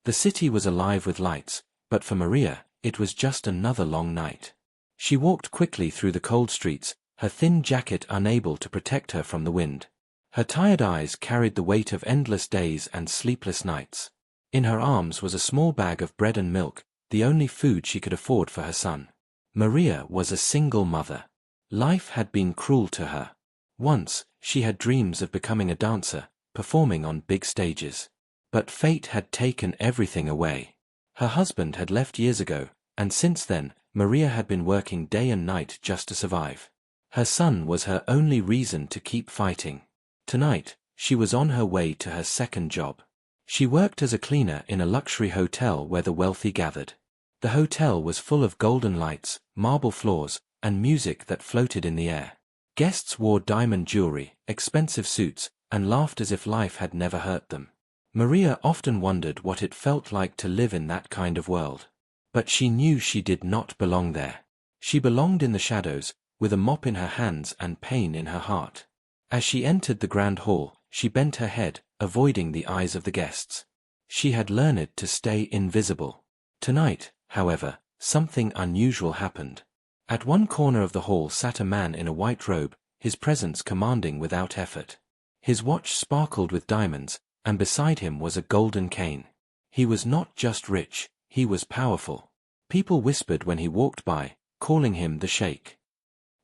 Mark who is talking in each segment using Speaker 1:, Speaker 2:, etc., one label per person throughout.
Speaker 1: The city was alive with lights, but for Maria, it was just another long night. She walked quickly through the cold streets, her thin jacket unable to protect her from the wind. Her tired eyes carried the weight of endless days and sleepless nights. In her arms was a small bag of bread and milk, the only food she could afford for her son. Maria was a single mother. Life had been cruel to her. Once, she had dreams of becoming a dancer, performing on big stages. But fate had taken everything away. Her husband had left years ago, and since then, Maria had been working day and night just to survive. Her son was her only reason to keep fighting. Tonight, she was on her way to her second job. She worked as a cleaner in a luxury hotel where the wealthy gathered. The hotel was full of golden lights, marble floors, and music that floated in the air. Guests wore diamond jewelry, expensive suits, and laughed as if life had never hurt them. Maria often wondered what it felt like to live in that kind of world. But she knew she did not belong there. She belonged in the shadows, with a mop in her hands and pain in her heart. As she entered the grand hall, she bent her head, avoiding the eyes of the guests. She had learned to stay invisible. Tonight, however, something unusual happened. At one corner of the hall sat a man in a white robe, his presence commanding without effort. His watch sparkled with diamonds, and beside him was a golden cane. He was not just rich, he was powerful. People whispered when he walked by, calling him the Sheikh.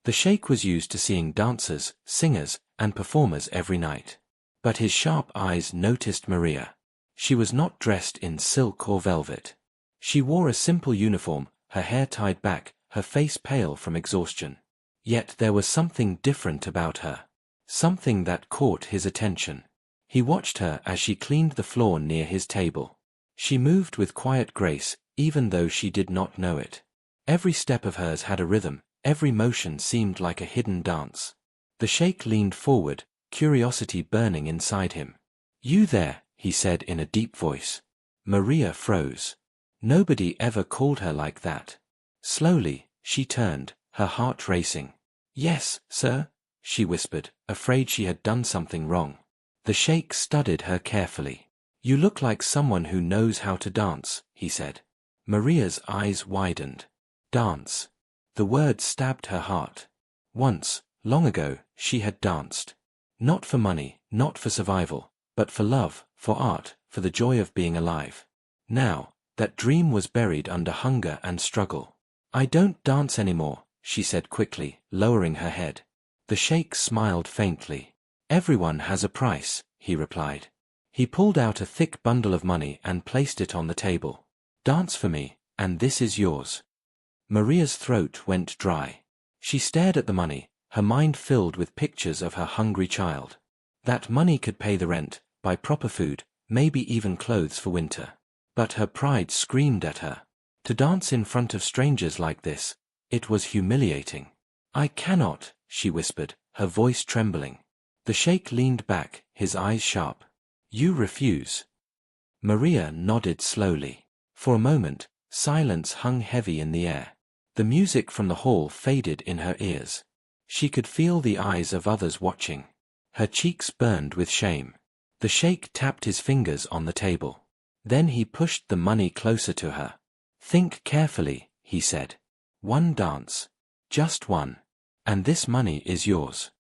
Speaker 1: The Sheikh was used to seeing dancers, singers, and performers every night. But his sharp eyes noticed Maria. She was not dressed in silk or velvet. She wore a simple uniform, her hair tied back, her face pale from exhaustion. Yet there was something different about her. Something that caught his attention. He watched her as she cleaned the floor near his table. She moved with quiet grace, even though she did not know it. Every step of hers had a rhythm, every motion seemed like a hidden dance. The Sheikh leaned forward, curiosity burning inside him. "You there," he said in a deep voice. Maria froze. Nobody ever called her like that. Slowly, she turned, her heart racing. "Yes, sir," she whispered, afraid she had done something wrong. The Sheikh studied her carefully. "You look like someone who knows how to dance," he said. Maria's eyes widened. Dance. The word stabbed her heart. Once, long ago, she had danced. Not for money, not for survival, but for love, for art, for the joy of being alive. Now, that dream was buried under hunger and struggle. "I don't dance anymore," she said quickly, lowering her head. The Sheikh smiled faintly. "Everyone has a price," he replied. He pulled out a thick bundle of money and placed it on the table. "Dance for me, and this is yours." Maria's throat went dry. She stared at the money, her mind filled with pictures of her hungry child. That money could pay the rent, buy proper food, maybe even clothes for winter. But her pride screamed at her. To dance in front of strangers like this, it was humiliating. "I cannot," she whispered, her voice trembling. The Sheikh leaned back, his eyes sharp. "You refuse." Maria nodded slowly. For a moment, silence hung heavy in the air. The music from the hall faded in her ears. She could feel the eyes of others watching. Her cheeks burned with shame. The Sheikh tapped his fingers on the table. Then he pushed the money closer to her. "Think carefully," he said. "One dance. Just one. And this money is yours."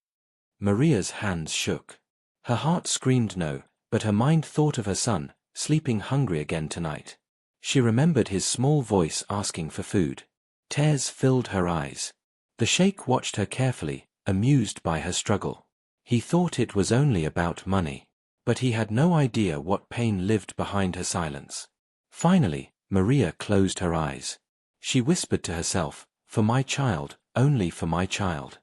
Speaker 1: Maria's hands shook. Her heart screamed no, but her mind thought of her son, sleeping hungry again tonight. She remembered his small voice asking for food. Tears filled her eyes. The Sheikh watched her carefully, amused by her struggle. He thought it was only about money. But he had no idea what pain lived behind her silence. Finally, Maria closed her eyes. She whispered to herself, "For my child, only for my child."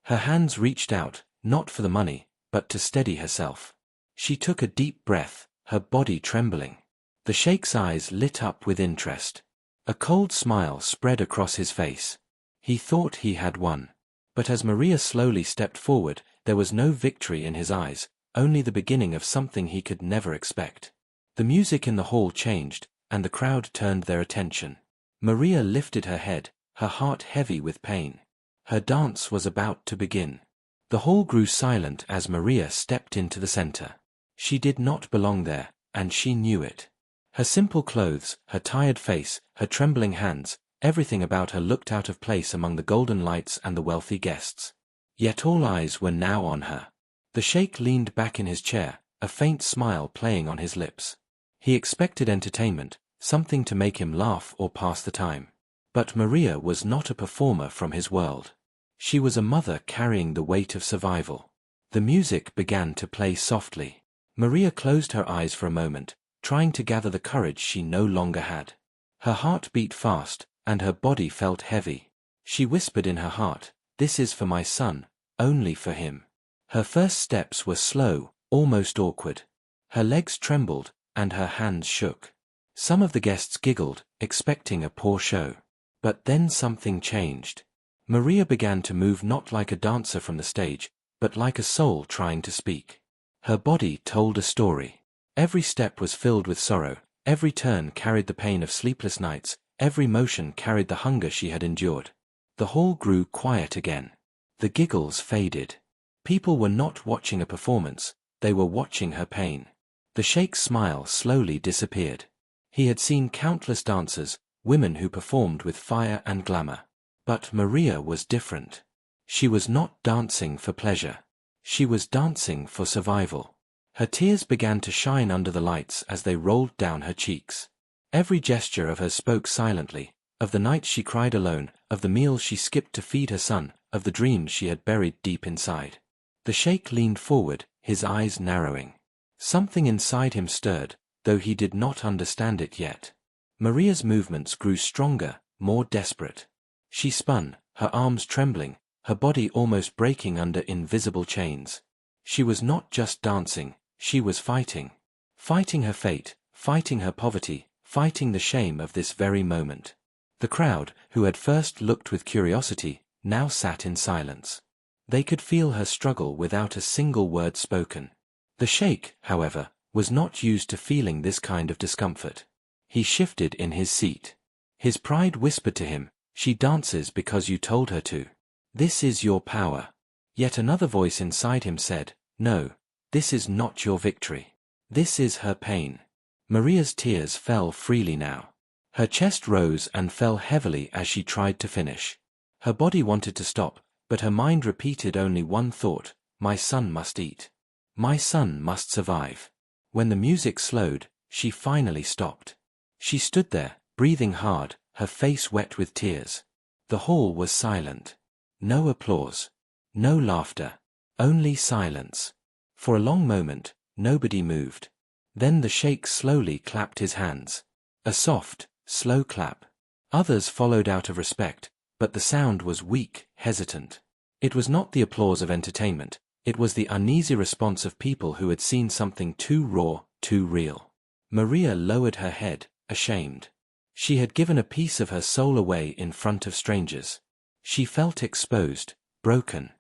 Speaker 1: Her hands reached out, not for the money, but to steady herself. She took a deep breath, her body trembling. The Sheikh's eyes lit up with interest. A cold smile spread across his face. He thought he had won. But as Maria slowly stepped forward, there was no victory in his eyes, only the beginning of something he could never expect. The music in the hall changed, and the crowd turned their attention. Maria lifted her head, her heart heavy with pain. Her dance was about to begin. The hall grew silent as Maria stepped into the center. She did not belong there, and she knew it. Her simple clothes, her tired face, her trembling hands, everything about her looked out of place among the golden lights and the wealthy guests. Yet all eyes were now on her. The sheikh leaned back in his chair, a faint smile playing on his lips. He expected entertainment, something to make him laugh or pass the time. But Maria was not a performer from his world. She was a mother carrying the weight of survival. The music began to play softly. Maria closed her eyes for a moment, trying to gather the courage she no longer had. Her heart beat fast, and her body felt heavy. She whispered in her heart, "This is for my son, only for him." Her first steps were slow, almost awkward. Her legs trembled, and her hands shook. Some of the guests giggled, expecting a poor show. But then something changed. Maria began to move not like a dancer from the stage, but like a soul trying to speak. Her body told a story. Every step was filled with sorrow, every turn carried the pain of sleepless nights, every motion carried the hunger she had endured. The hall grew quiet again. The giggles faded. People were not watching a performance, they were watching her pain. The sheikh's smile slowly disappeared. He had seen countless dancers, women who performed with fire and glamour. But Maria was different. She was not dancing for pleasure. She was dancing for survival. Her tears began to shine under the lights as they rolled down her cheeks. Every gesture of hers spoke silently, of the nights she cried alone, of the meals she skipped to feed her son, of the dreams she had buried deep inside. The sheikh leaned forward, his eyes narrowing. Something inside him stirred, though he did not understand it yet. Maria's movements grew stronger, more desperate. She spun, her arms trembling, her body almost breaking under invisible chains. She was not just dancing, she was fighting. Fighting her fate, fighting her poverty, fighting the shame of this very moment. The crowd, who had first looked with curiosity, now sat in silence. They could feel her struggle without a single word spoken. The sheikh, however, was not used to feeling this kind of discomfort. He shifted in his seat. His pride whispered to him, "She dances because you told her to. This is your power." Yet another voice inside him said, "No, this is not your victory. This is her pain." Maria's tears fell freely now. Her chest rose and fell heavily as she tried to finish. Her body wanted to stop, but her mind repeated only one thought, "My son must eat. My son must survive." When the music slowed, she finally stopped. She stood there, breathing hard, her face wet with tears. The hall was silent. No applause. No laughter. Only silence. For a long moment, nobody moved. Then the sheikh slowly clapped his hands. A soft, slow clap. Others followed out of respect, but the sound was weak, hesitant. It was not the applause of entertainment, it was the uneasy response of people who had seen something too raw, too real. Maria lowered her head, ashamed. She had given a piece of her soul away in front of strangers. She felt exposed, broken.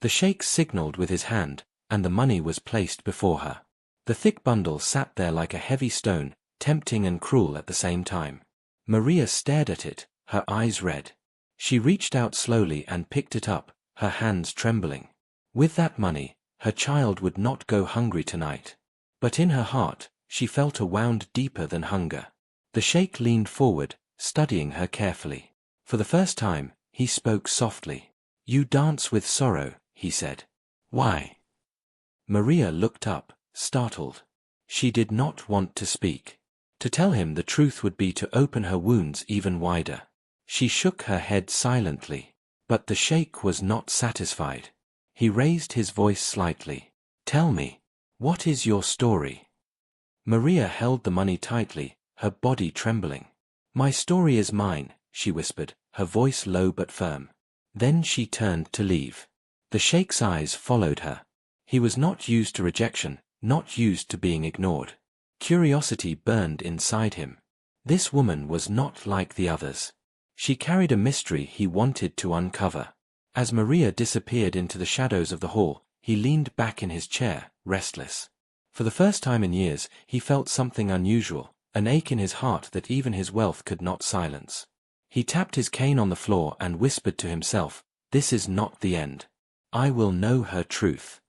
Speaker 1: The sheikh signaled with his hand, and the money was placed before her. The thick bundle sat there like a heavy stone, tempting and cruel at the same time. Maria stared at it, her eyes red. She reached out slowly and picked it up, her hands trembling. With that money, her child would not go hungry tonight. But in her heart, she felt a wound deeper than hunger. The sheikh leaned forward, studying her carefully. For the first time, he spoke softly. "You dance with sorrow," he said. "Why?" Maria looked up, startled. She did not want to speak. To tell him the truth would be to open her wounds even wider. She shook her head silently. But the sheikh was not satisfied. He raised his voice slightly. "Tell me, what is your story?" Maria held the money tightly, her body trembling. "My story is mine," she whispered, her voice low but firm. Then she turned to leave. The sheikh's eyes followed her. He was not used to rejection, not used to being ignored. Curiosity burned inside him. This woman was not like the others. She carried a mystery he wanted to uncover. As Maria disappeared into the shadows of the hall, he leaned back in his chair, restless. For the first time in years, he felt something unusual, an ache in his heart that even his wealth could not silence. He tapped his cane on the floor and whispered to himself, "This is not the end. I will know her truth."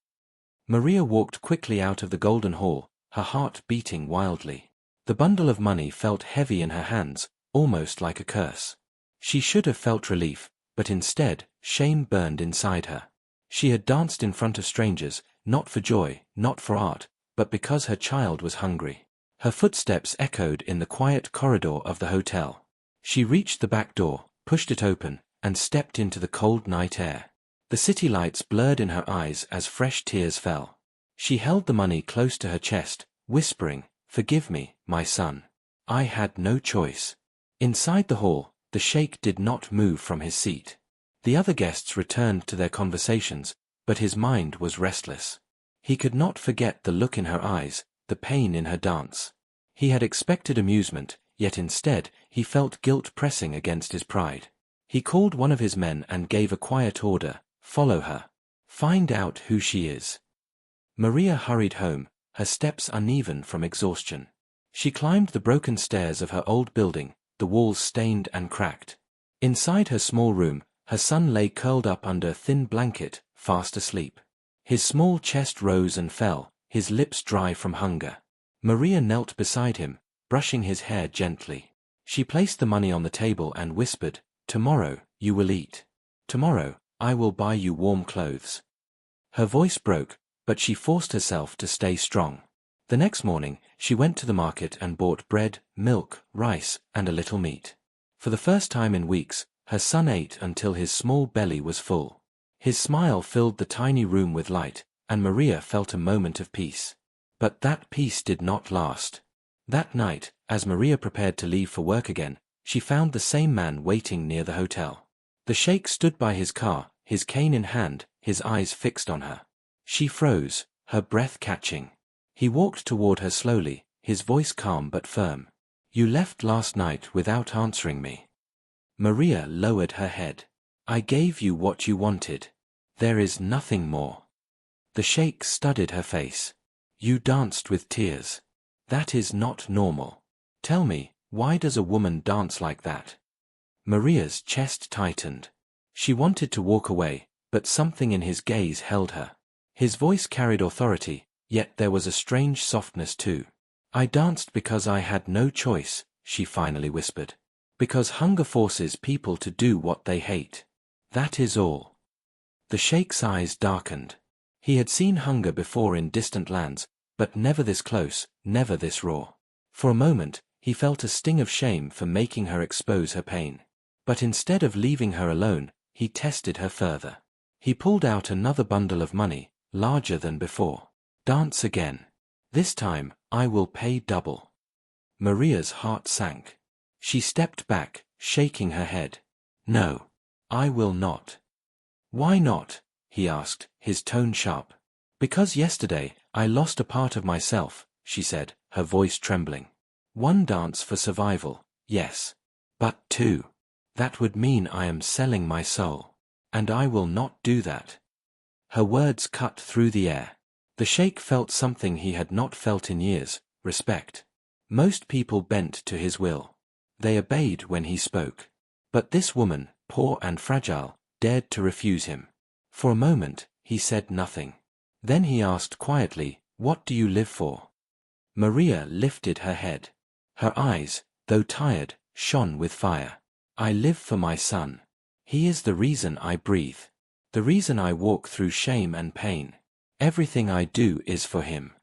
Speaker 1: Maria walked quickly out of the golden hall, her heart beating wildly. The bundle of money felt heavy in her hands, almost like a curse. She should have felt relief, but instead, shame burned inside her. She had danced in front of strangers, not for joy, not for art, but because her child was hungry. Her footsteps echoed in the quiet corridor of the hotel. She reached the back door, pushed it open, and stepped into the cold night air. The city lights blurred in her eyes as fresh tears fell. She held the money close to her chest, whispering, "Forgive me, my son. I had no choice." Inside the hall, the sheikh did not move from his seat. The other guests returned to their conversations, but his mind was restless. He could not forget the look in her eyes, the pain in her dance. He had expected amusement, yet instead, he felt guilt pressing against his pride. He called one of his men and gave a quiet order, "Follow her. Find out who she is." Maria hurried home, her steps uneven from exhaustion. She climbed the broken stairs of her old building, the walls stained and cracked. Inside her small room, her son lay curled up under a thin blanket, fast asleep. His small chest rose and fell, his lips dry from hunger. Maria knelt beside him, brushing his hair gently. She placed the money on the table and whispered, "Tomorrow, you will eat. Tomorrow, I will buy you warm clothes." Her voice broke, but she forced herself to stay strong. The next morning, she went to the market and bought bread, milk, rice, and a little meat. For the first time in weeks, her son ate until his small belly was full. His smile filled the tiny room with light, and Maria felt a moment of peace. But that peace did not last. That night, as Maria prepared to leave for work again, she found the same man waiting near the hotel. The sheikh stood by his car, his cane in hand, his eyes fixed on her. She froze, her breath catching. He walked toward her slowly, his voice calm but firm. "You left last night without answering me." Maria lowered her head. "I gave you what you wanted. There is nothing more." The sheikh studied her face. "You danced with tears. That is not normal. Tell me, why does a woman dance like that?" Maria's chest tightened. She wanted to walk away, but something in his gaze held her. His voice carried authority, yet there was a strange softness too. "I danced because I had no choice," she finally whispered. "Because hunger forces people to do what they hate. That is all." The sheikh's eyes darkened. He had seen hunger before in distant lands, but never this close, never this raw. For a moment, he felt a sting of shame for making her expose her pain. But instead of leaving her alone, he tested her further. He pulled out another bundle of money, larger than before. "Dance again. This time, I will pay double." Maria's heart sank. She stepped back, shaking her head. "No. I will not." "Why not?" he asked, his tone sharp. "Because yesterday, I lost a part of myself," she said, her voice trembling. "One dance for survival, yes. But two. That would mean I am selling my soul. And I will not do that." Her words cut through the air. The sheikh felt something he had not felt in years, respect. Most people bent to his will. They obeyed when he spoke. But this woman, poor and fragile, dared to refuse him. For a moment, he said nothing. Then he asked quietly, "What do you live for?" Maria lifted her head. Her eyes, though tired, shone with fire. "I live for my son. He is the reason I breathe. The reason I walk through shame and pain. Everything I do is for him."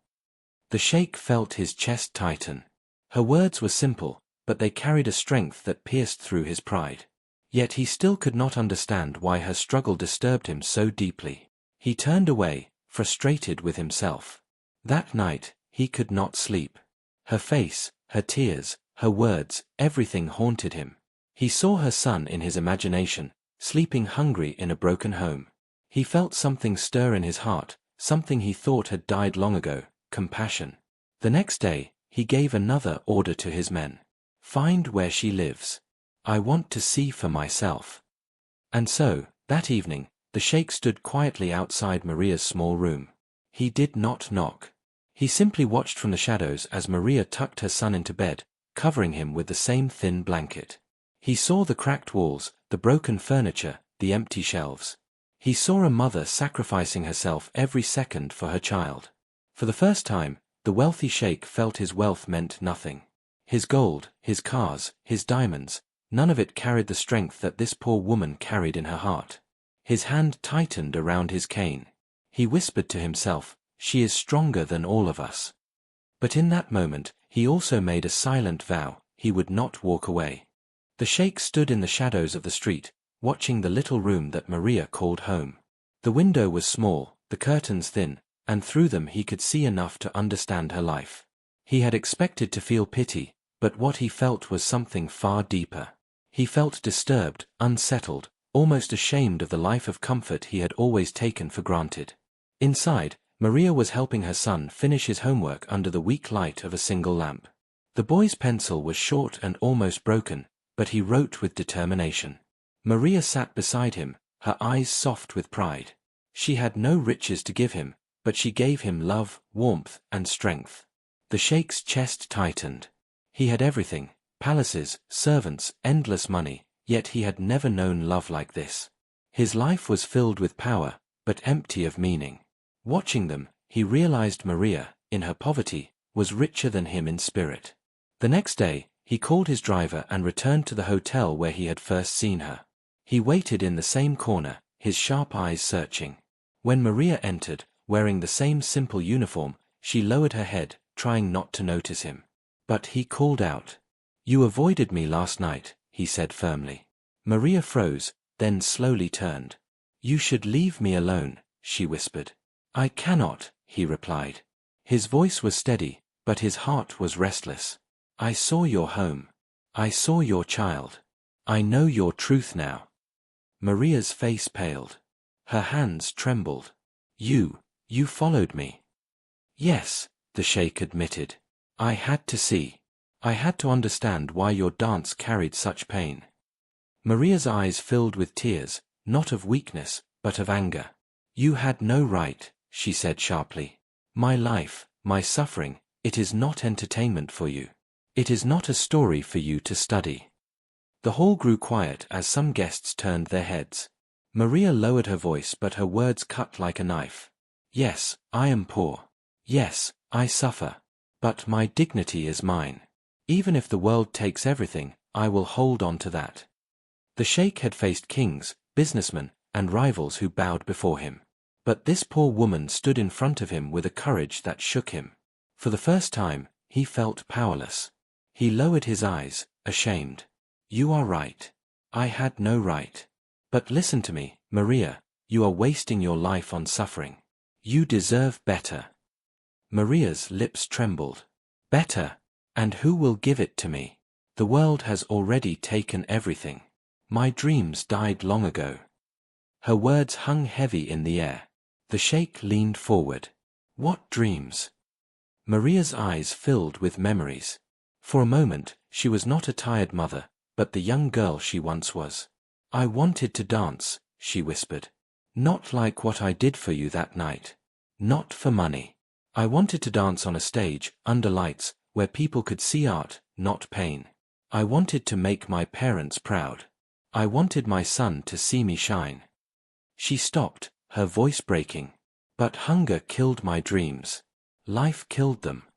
Speaker 1: The sheikh felt his chest tighten. Her words were simple, but they carried a strength that pierced through his pride. Yet he still could not understand why her struggle disturbed him so deeply. He turned away, frustrated with himself. That night, he could not sleep. Her face, her tears, her words, everything haunted him. He saw her son in his imagination, sleeping hungry in a broken home. He felt something stir in his heart, something he thought had died long ago, compassion. The next day, he gave another order to his men. "Find where she lives. I want to see for myself." And so, that evening, the sheikh stood quietly outside Maria's small room. He did not knock. He simply watched from the shadows as Maria tucked her son into bed, covering him with the same thin blanket. He saw the cracked walls, the broken furniture, the empty shelves. He saw a mother sacrificing herself every second for her child. For the first time, the wealthy sheikh felt his wealth meant nothing. His gold, his cars, his diamonds, none of it carried the strength that this poor woman carried in her heart. His hand tightened around his cane. He whispered to himself, "She is stronger than all of us." But in that moment, he also made a silent vow, he would not walk away. The sheikh stood in the shadows of the street, watching the little room that Maria called home. The window was small, the curtains thin, and through them he could see enough to understand her life. He had expected to feel pity, but what he felt was something far deeper. He felt disturbed, unsettled, almost ashamed of the life of comfort he had always taken for granted. Inside, Maria was helping her son finish his homework under the weak light of a single lamp. The boy's pencil was short and almost broken, but he wrote with determination. Maria sat beside him, her eyes soft with pride. She had no riches to give him, but she gave him love, warmth, and strength. The sheikh's chest tightened. He had everything, palaces, servants, endless money, yet he had never known love like this. His life was filled with power, but empty of meaning. Watching them, he realized Maria, in her poverty, was richer than him in spirit. The next day, he called his driver and returned to the hotel where he had first seen her. He waited in the same corner, his sharp eyes searching. When Maria entered, wearing the same simple uniform, she lowered her head, trying not to notice him. But he called out. "You avoided me last night," he said firmly. Maria froze, then slowly turned. "You should leave me alone," she whispered. "I cannot," he replied. His voice was steady, but his heart was restless. "I saw your home. I saw your child. I know your truth now." Maria's face paled. Her hands trembled. You followed me." "Yes," the sheikh admitted. "I had to see. I had to understand why your dance carried such pain." Maria's eyes filled with tears, not of weakness, but of anger. "You had no right," she said sharply. "My life, my suffering, it is not entertainment for you. It is not a story for you to study." The hall grew quiet as some guests turned their heads. Maria lowered her voice, but her words cut like a knife. "Yes, I am poor. Yes, I suffer. But my dignity is mine. Even if the world takes everything, I will hold on to that." The sheikh had faced kings, businessmen, and rivals who bowed before him. But this poor woman stood in front of him with a courage that shook him. For the first time, he felt powerless. He lowered his eyes, ashamed. "You are right. I had no right. But listen to me, Maria, you are wasting your life on suffering. You deserve better." Maria's lips trembled. "Better? And who will give it to me? The world has already taken everything. My dreams died long ago." Her words hung heavy in the air. The sheikh leaned forward. "What dreams?" Maria's eyes filled with memories. For a moment, she was not a tired mother, but the young girl she once was. "I wanted to dance," she whispered. "Not like what I did for you that night. Not for money. I wanted to dance on a stage, under lights, where people could see art, not pain. I wanted to make my parents proud. I wanted my son to see me shine." She stopped, her voice breaking. "But hunger killed my dreams. Life killed them."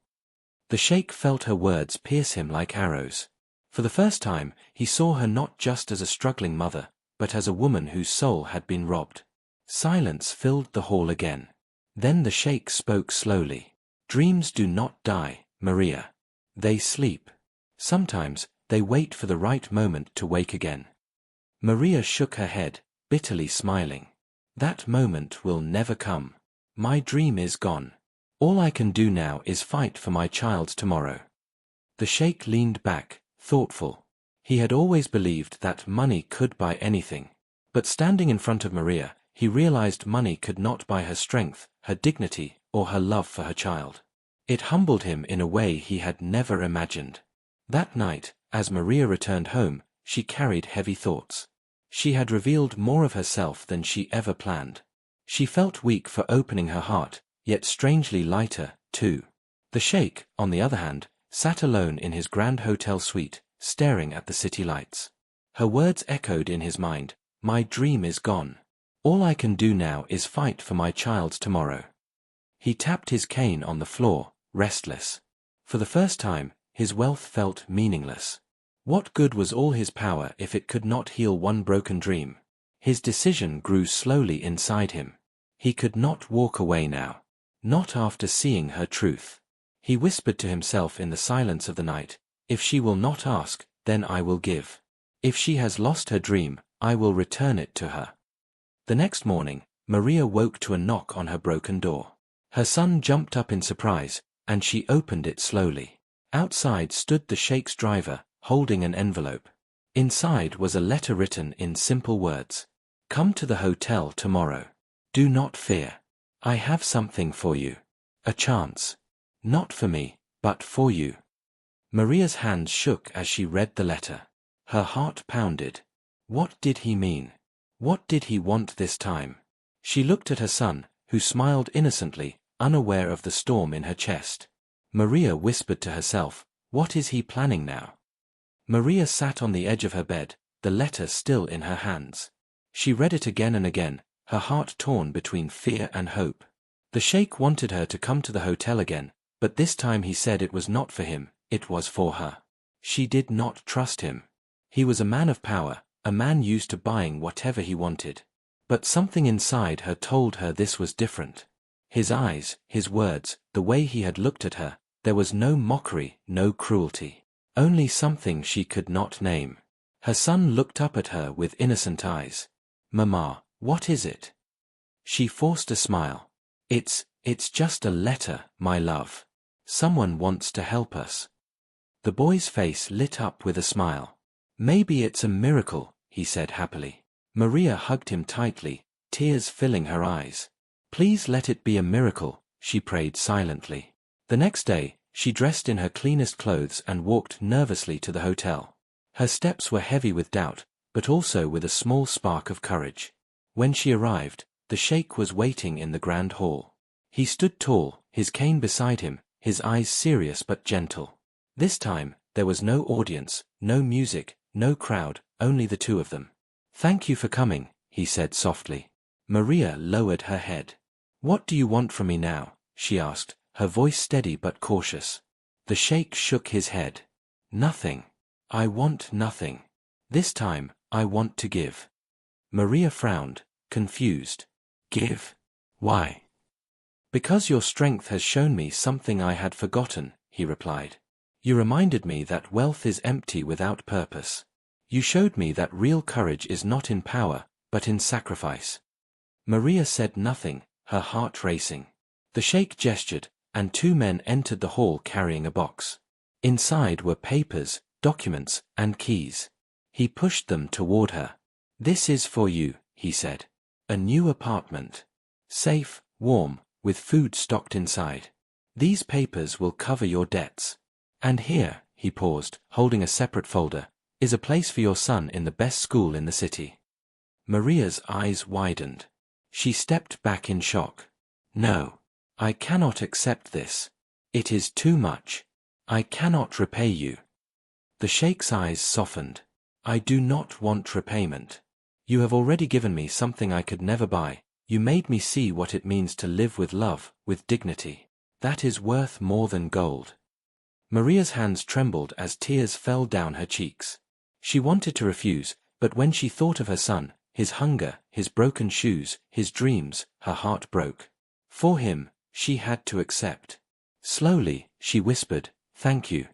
Speaker 1: The sheikh felt her words pierce him like arrows. For the first time, he saw her not just as a struggling mother, but as a woman whose soul had been robbed. Silence filled the hall again. Then the sheikh spoke slowly. "Dreams do not die, Maria. They sleep. Sometimes, they wait for the right moment to wake again." Maria shook her head, bitterly smiling. "That moment will never come. My dream is gone. All I can do now is fight for my child's tomorrow." The sheikh leaned back, thoughtful. He had always believed that money could buy anything. But standing in front of Maria, he realized money could not buy her strength, her dignity, or her love for her child. It humbled him in a way he had never imagined. That night, as Maria returned home, she carried heavy thoughts. She had revealed more of herself than she ever planned. She felt weak for opening her heart, yet strangely lighter, too. The sheikh, on the other hand, sat alone in his grand hotel suite, staring at the city lights. Her words echoed in his mind, "My dream is gone. All I can do now is fight for my child's tomorrow." He tapped his cane on the floor, restless. For the first time, his wealth felt meaningless. What good was all his power if it could not heal one broken dream? His decision grew slowly inside him. He could not walk away now. Not after seeing her truth. He whispered to himself in the silence of the night, "If she will not ask, then I will give. If she has lost her dream, I will return it to her." The next morning, Maria woke to a knock on her broken door. Her son jumped up in surprise, and she opened it slowly. Outside stood the Sheikh's driver, holding an envelope. Inside was a letter written in simple words. "Come to the hotel tomorrow. Do not fear. I have something for you. A chance. Not for me, but for you." Maria's hands shook as she read the letter. Her heart pounded. What did he mean? What did he want this time? She looked at her son, who smiled innocently, unaware of the storm in her chest. Maria whispered to herself, "What is he planning now?" Maria sat on the edge of her bed, the letter still in her hands. She read it again and again, her heart torn between fear and hope. The sheikh wanted her to come to the hotel again, but this time he said it was not for him, it was for her. She did not trust him. He was a man of power, a man used to buying whatever he wanted. But something inside her told her this was different. His eyes, his words, the way he had looked at her, there was no mockery, no cruelty. Only something she could not name. Her son looked up at her with innocent eyes. "Mama, what is it?" She forced a smile. It's just a letter, my love. Someone wants to help us." The boy's face lit up with a smile. "Maybe it's a miracle," he said happily. Maria hugged him tightly, tears filling her eyes. "Please let it be a miracle," she prayed silently. The next day, she dressed in her cleanest clothes and walked nervously to the hotel. Her steps were heavy with doubt, but also with a small spark of courage. When she arrived, the sheikh was waiting in the grand hall. He stood tall, his cane beside him, his eyes serious but gentle. This time, there was no audience, no music, no crowd, only the two of them. "Thank you for coming," he said softly. Maria lowered her head. "What do you want from me now?" she asked, her voice steady but cautious. The sheikh shook his head. "Nothing. I want nothing. This time, I want to give." Maria frowned, confused. "Give? Why?" "Because your strength has shown me something I had forgotten," he replied. "You reminded me that wealth is empty without purpose. You showed me that real courage is not in power, but in sacrifice." Maria said nothing, her heart racing. The sheikh gestured, and two men entered the hall carrying a box. Inside were papers, documents, and keys. He pushed them toward her. "This is for you," he said. "A new apartment. Safe, warm, with food stocked inside. These papers will cover your debts. And here," he paused, holding a separate folder, "is a place for your son in the best school in the city." Maria's eyes widened. She stepped back in shock. "No. I cannot accept this. It is too much. I cannot repay you." The sheikh's eyes softened. "I do not want repayment. You have already given me something I could never buy. You made me see what it means to live with love, with dignity. That is worth more than gold." Maria's hands trembled as tears fell down her cheeks. She wanted to refuse, but when she thought of her son, his hunger, his broken shoes, his dreams, her heart broke. For him, she had to accept. Slowly, she whispered, "Thank you."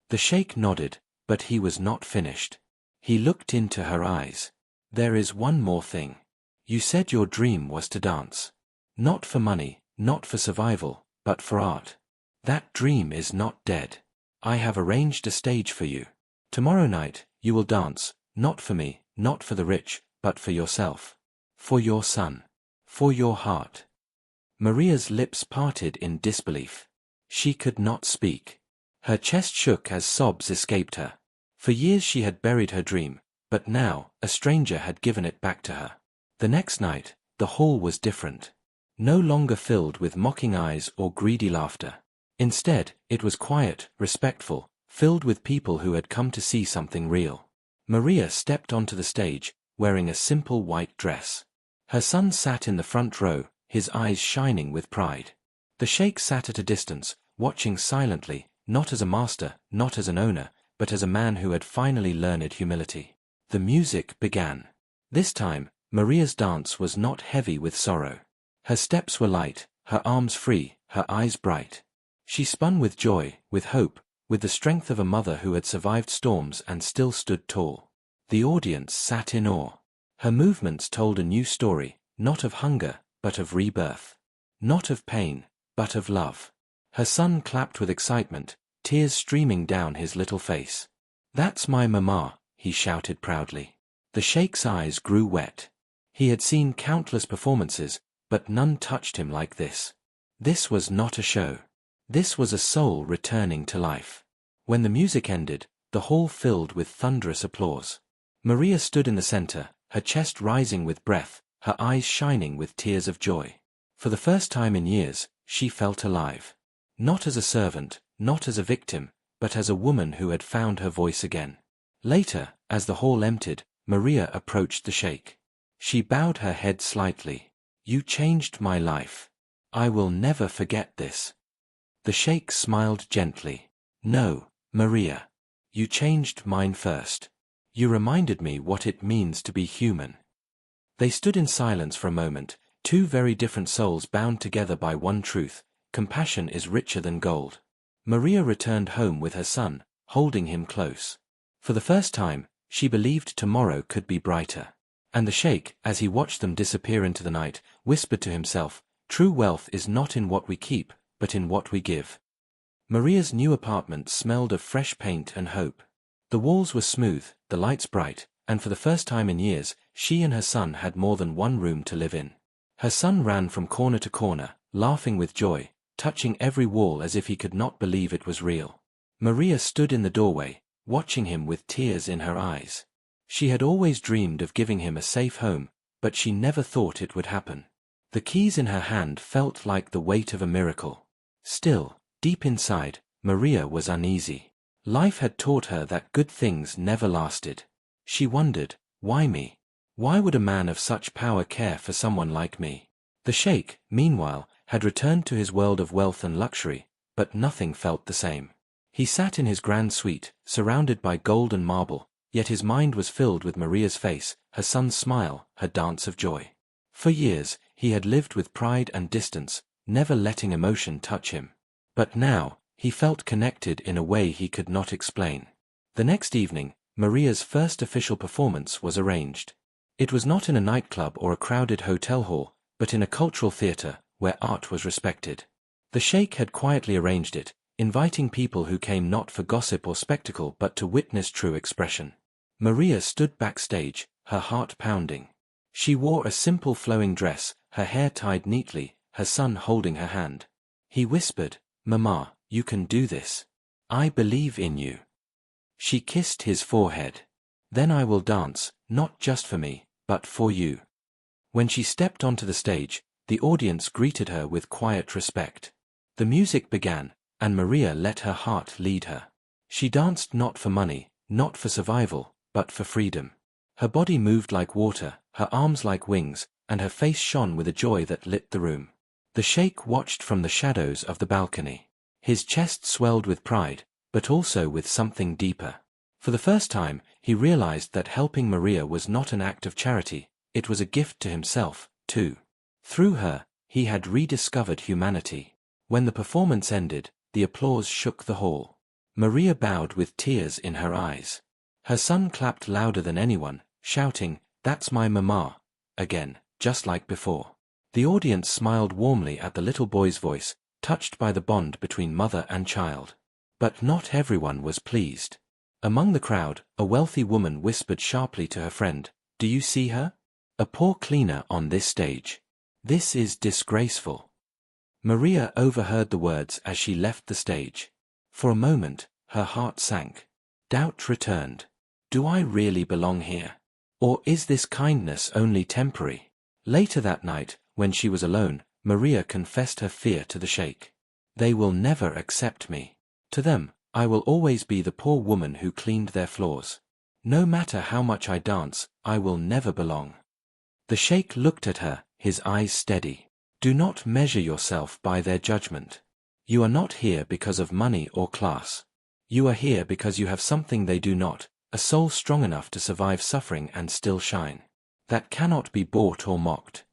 Speaker 1: The sheikh nodded, but he was not finished. He looked into her eyes. "There is one more thing. You said your dream was to dance. Not for money, not for survival, but for art. That dream is not dead. I have arranged a stage for you. Tomorrow night, you will dance, not for me, not for the rich, but for yourself. For your son. For your heart." Maria's lips parted in disbelief. She could not speak. Her chest shook as sobs escaped her. For years she had buried her dream, but now, a stranger had given it back to her. The next night, the hall was different. No longer filled with mocking eyes or greedy laughter. Instead, it was quiet, respectful, filled with people who had come to see something real. Maria stepped onto the stage, wearing a simple white dress. Her son sat in the front row, his eyes shining with pride. The sheikh sat at a distance, watching silently, not as a master, not as an owner, but as a man who had finally learned humility. The music began. This time, Maria's dance was not heavy with sorrow. Her steps were light, her arms free, her eyes bright. She spun with joy, with hope, with the strength of a mother who had survived storms and still stood tall. The audience sat in awe. Her movements told a new story, not of hunger, but of rebirth. Not of pain, but of love. Her son clapped with excitement, tears streaming down his little face. "That's my mama," he shouted proudly. The sheik's eyes grew wet. He had seen countless performances, but none touched him like this. This was not a show. This was a soul returning to life. When the music ended, the hall filled with thunderous applause. Maria stood in the center, her chest rising with breath, her eyes shining with tears of joy. For the first time in years, she felt alive. Not as a servant, not as a victim, but as a woman who had found her voice again. Later, as the hall emptied, Maria approached the sheikh. She bowed her head slightly. "You changed my life. I will never forget this." The sheikh smiled gently. "No, Maria. You changed mine first. You reminded me what it means to be human." They stood in silence for a moment, two very different souls bound together by one truth: compassion is richer than gold. Maria returned home with her son, holding him close. For the first time, she believed tomorrow could be brighter. And the sheikh, as he watched them disappear into the night, whispered to himself, "True wealth is not in what we keep, but in what we give." Maria's new apartment smelled of fresh paint and hope. The walls were smooth, the lights bright, and for the first time in years, she and her son had more than one room to live in. Her son ran from corner to corner, laughing with joy, touching every wall as if he could not believe it was real. Maria stood in the doorway, watching him with tears in her eyes. She had always dreamed of giving him a safe home, but she never thought it would happen. The keys in her hand felt like the weight of a miracle. Still, deep inside, Maria was uneasy. Life had taught her that good things never lasted. She wondered, why me? Why would a man of such power care for someone like me? The sheikh, meanwhile, had returned to his world of wealth and luxury, but nothing felt the same. He sat in his grand suite, surrounded by gold and marble, yet his mind was filled with Maria's face, her son's smile, her dance of joy. For years, he had lived with pride and distance, never letting emotion touch him. But now, he felt connected in a way he could not explain. The next evening, Maria's first official performance was arranged. It was not in a nightclub or a crowded hotel hall, but in a cultural theater, where art was respected. The sheikh had quietly arranged it, inviting people who came not for gossip or spectacle but to witness true expression. Maria stood backstage, her heart pounding. She wore a simple flowing dress, her hair tied neatly, her son holding her hand. He whispered, "Mama, you can do this. I believe in you." She kissed his forehead. "Then I will dance, not just for me, but for you." When she stepped onto the stage, the audience greeted her with quiet respect. The music began, and Maria let her heart lead her. She danced not for money, not for survival, but for freedom. Her body moved like water, her arms like wings, and her face shone with a joy that lit the room. The sheikh watched from the shadows of the balcony. His chest swelled with pride, but also with something deeper. For the first time, he realized that helping Maria was not an act of charity, it was a gift to himself, too. Through her, he had rediscovered humanity. When the performance ended, the applause shook the hall. Maria bowed with tears in her eyes. Her son clapped louder than anyone, shouting, "That's my mama," again, just like before. The audience smiled warmly at the little boy's voice, touched by the bond between mother and child. But not everyone was pleased. Among the crowd, a wealthy woman whispered sharply to her friend, "Do you see her? A poor cleaner on this stage. This is disgraceful." Maria overheard the words as she left the stage. For a moment, her heart sank. Doubt returned. Do I really belong here? Or is this kindness only temporary? Later that night, when she was alone, Maria confessed her fear to the sheikh. They will never accept me. To them, I will always be the poor woman who cleaned their floors. No matter how much I dance, I will never belong. The sheikh looked at her, his eyes steady. Do not measure yourself by their judgment. You are not here because of money or class. You are here because you have something they do not, a soul strong enough to survive suffering and still shine. That cannot be bought or mocked.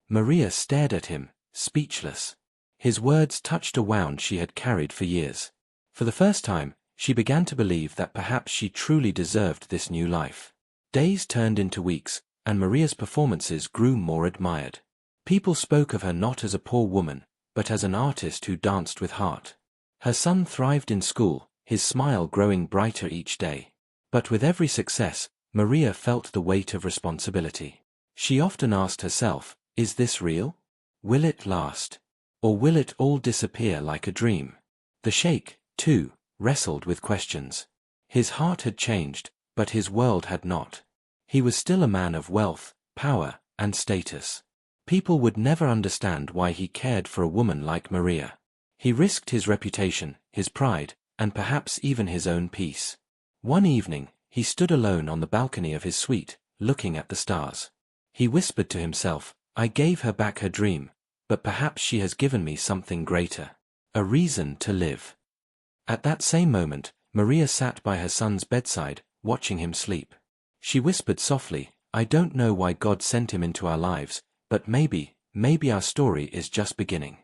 Speaker 1: Maria stared at him, speechless. His words touched a wound she had carried for years. For the first time, she began to believe that perhaps she truly deserved this new life. Days turned into weeks, and Maria's performances grew more admired. People spoke of her not as a poor woman, but as an artist who danced with heart. Her son thrived in school, his smile growing brighter each day. But with every success, Maria felt the weight of responsibility. She often asked herself, is this real? Will it last? Or will it all disappear like a dream? The sheikh, too, wrestled with questions. His heart had changed, but his world had not. He was still a man of wealth, power, and status. People would never understand why he cared for a woman like Maria. He risked his reputation, his pride, and perhaps even his own peace. One evening, he stood alone on the balcony of his suite, looking at the stars. He whispered to himself, I gave her back her dream, but perhaps she has given me something greater. A reason to live. At that same moment, Maria sat by her son's bedside, watching him sleep. She whispered softly, I don't know why God sent him into our lives, but maybe our story is just beginning.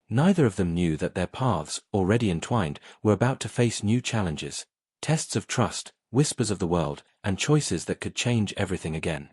Speaker 1: Neither of them knew that their paths, already entwined, were about to face new challenges, tests of trust, whispers of the world, and choices that could change everything again.